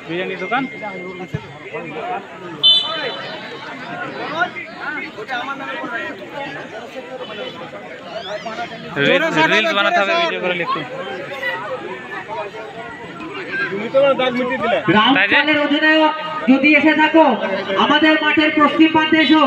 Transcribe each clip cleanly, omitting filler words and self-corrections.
বিরিয়ানি দোকান রিলস বানাতে হবে, ভিডিও করে লিখতে। রামপালের অধিনায়ক যদি এসে থাকো আমাদের মাঠের পশ্চিম প্রান্তে এসো।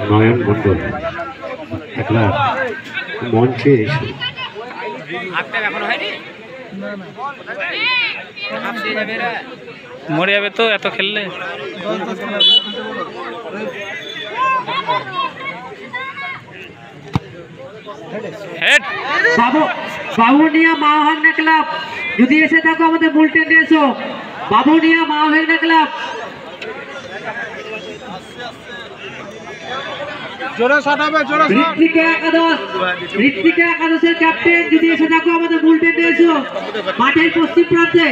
নয়ন মন্ডল একলা মঞ্চে এসে মরে যাবে তো এত খেললে। বাবুনিয়া মাওহান্না ক্লাব যদি এসে থাকো আমাদের মূল টেন্ডে এসো। বাবুনিয়া মাওহান্না ক্লাব ঋত্বিকা একাদশের ক্যাপ্টেন যদি এসে থাকো আমাদের মূল টেন্ডে এসো মাঠের পশ্চিম প্রান্তে।